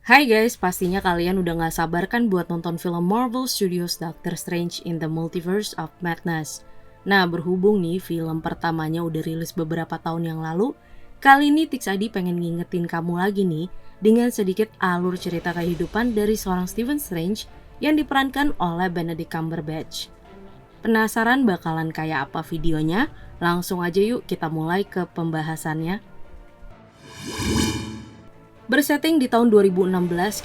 Hai guys, pastinya kalian udah gak sabar kan buat nonton film Marvel Studios Doctor Strange in the Multiverse of Madness. Nah, berhubung nih film pertamanya udah rilis beberapa tahun yang lalu, kali ini Tix Adi pengen ngingetin kamu lagi nih dengan sedikit alur cerita kehidupan dari seorang Stephen Strange yang diperankan oleh Benedict Cumberbatch. Penasaran bakalan kayak apa videonya? Langsung aja yuk kita mulai ke pembahasannya. Bersetting di tahun 2016,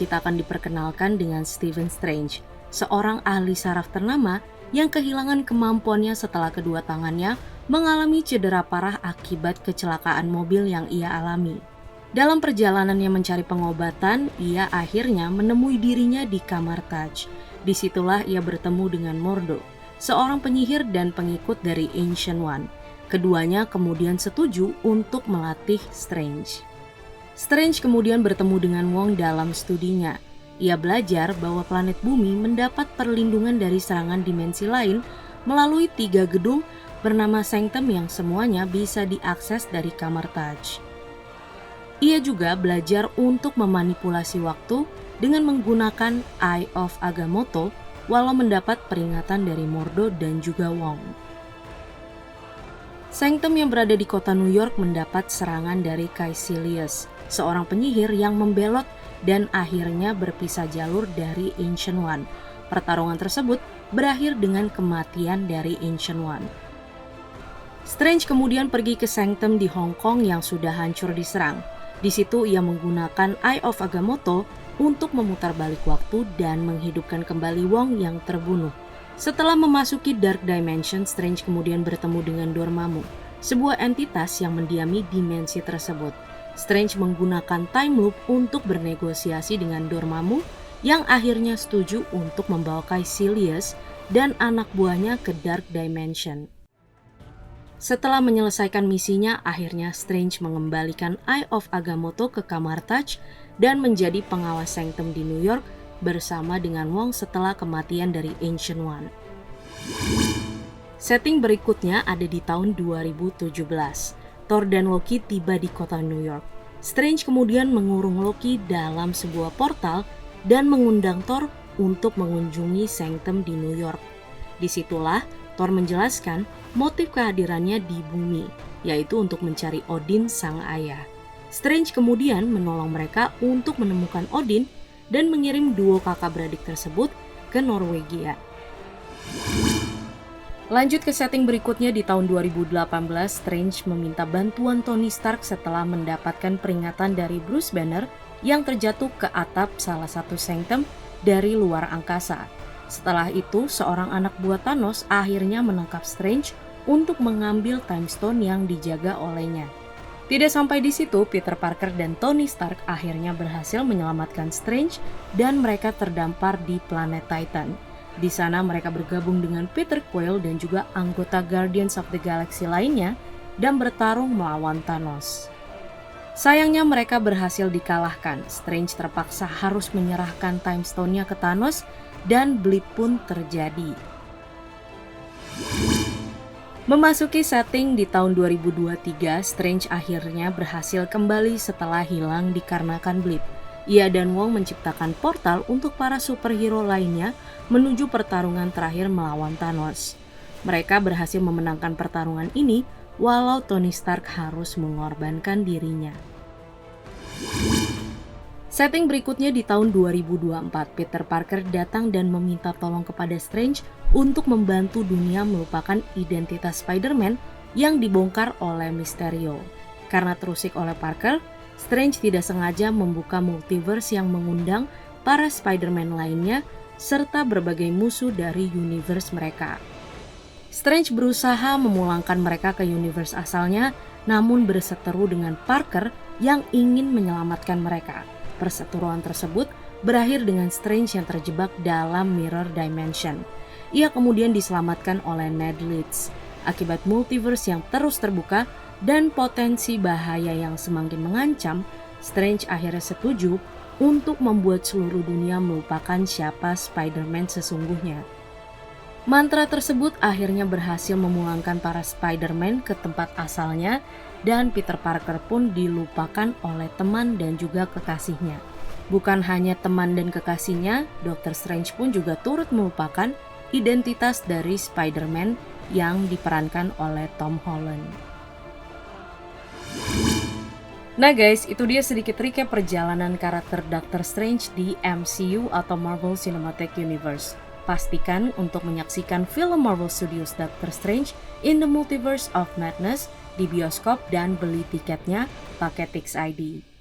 kita akan diperkenalkan dengan Stephen Strange, seorang ahli saraf ternama yang kehilangan kemampuannya setelah kedua tangannya mengalami cedera parah akibat kecelakaan mobil yang ia alami. Dalam perjalanannya mencari pengobatan, ia akhirnya menemui dirinya di kamar Taj. Disitulah ia bertemu dengan Mordo, seorang penyihir dan pengikut dari Ancient One. Keduanya kemudian setuju untuk melatih Strange. Strange kemudian bertemu dengan Wong dalam studinya. Ia belajar bahwa planet Bumi mendapat perlindungan dari serangan dimensi lain melalui 3 gedung bernama Sanctum yang semuanya bisa diakses dari kamar Taj. Ia juga belajar untuk memanipulasi waktu dengan menggunakan Eye of Agamotto walau mendapat peringatan dari Mordo dan juga Wong. Sanctum yang berada di kota New York mendapat serangan dari Caecilius, seorang penyihir yang membelot dan akhirnya berpisah jalur dari Ancient One. Pertarungan tersebut berakhir dengan kematian dari Ancient One. Strange kemudian pergi ke Sanctum di Hong Kong yang sudah hancur diserang. Di situ ia menggunakan Eye of Agamotto untuk memutar balik waktu dan menghidupkan kembali Wong yang terbunuh. Setelah memasuki Dark Dimension, Strange kemudian bertemu dengan Dormammu, sebuah entitas yang mendiami dimensi tersebut. Strange menggunakan time loop untuk bernegosiasi dengan Dormammu yang akhirnya setuju untuk membawa Caecilius dan anak buahnya ke Dark Dimension. Setelah menyelesaikan misinya, akhirnya Strange mengembalikan Eye of Agamotto ke kamar Taj dan menjadi pengawas Sanctum di New York bersama dengan Wong setelah kematian dari Ancient One. Setting berikutnya ada di tahun 2017. Thor dan Loki tiba di kota New York. Strange kemudian mengurung Loki dalam sebuah portal dan mengundang Thor untuk mengunjungi Sanctum di New York. Disitulah Thor menjelaskan motif kehadirannya di bumi, yaitu untuk mencari Odin sang ayah. Strange kemudian menolong mereka untuk menemukan Odin dan mengirim duo kakak beradik tersebut ke Norwegia. Lanjut ke setting berikutnya di tahun 2018, Strange meminta bantuan Tony Stark setelah mendapatkan peringatan dari Bruce Banner yang terjatuh ke atap salah satu Sanctum dari luar angkasa. Setelah itu, seorang anak buah Thanos akhirnya menangkap Strange untuk mengambil Time Stone yang dijaga olehnya. Tidak sampai di situ, Peter Parker dan Tony Stark akhirnya berhasil menyelamatkan Strange dan mereka terdampar di planet Titan. Di sana mereka bergabung dengan Peter Quill dan juga anggota Guardians of the Galaxy lainnya dan bertarung melawan Thanos. Sayangnya mereka berhasil dikalahkan. Strange terpaksa harus menyerahkan Time Stone-nya ke Thanos dan blip pun terjadi. Memasuki setting di tahun 2023, Strange akhirnya berhasil kembali setelah hilang dikarenakan blip. Ia dan Wong menciptakan portal untuk para superhero lainnya menuju pertarungan terakhir melawan Thanos. Mereka berhasil memenangkan pertarungan ini walau Tony Stark harus mengorbankan dirinya. Setting berikutnya di tahun 2024, Peter Parker datang dan meminta tolong kepada Strange untuk membantu dunia melupakan identitas Spider-Man yang dibongkar oleh Mysterio. Karena terusik oleh Parker, Strange tidak sengaja membuka multiverse yang mengundang para Spider-Man lainnya serta berbagai musuh dari universe mereka. Strange berusaha memulangkan mereka ke universe asalnya, namun berseteru dengan Parker yang ingin menyelamatkan mereka. Perseteruan tersebut berakhir dengan Strange yang terjebak dalam Mirror Dimension. Ia kemudian diselamatkan oleh Ned Leeds. Akibat multiverse yang terus terbuka dan potensi bahaya yang semakin mengancam, Strange akhirnya setuju untuk membuat seluruh dunia melupakan siapa Spider-Man sesungguhnya. Mantra tersebut akhirnya berhasil memulangkan para Spider-Man ke tempat asalnya dan Peter Parker pun dilupakan oleh teman dan juga kekasihnya. Bukan hanya teman dan kekasihnya, Doctor Strange pun juga turut melupakan identitas dari Spider-Man yang diperankan oleh Tom Holland. Nah guys, itu dia sedikit recap perjalanan karakter Doctor Strange di MCU atau Marvel Cinematic Universe. Pastikan untuk menyaksikan film Marvel Studios Doctor Strange in the Multiverse of Madness di bioskop dan beli tiketnya pakai Tix ID.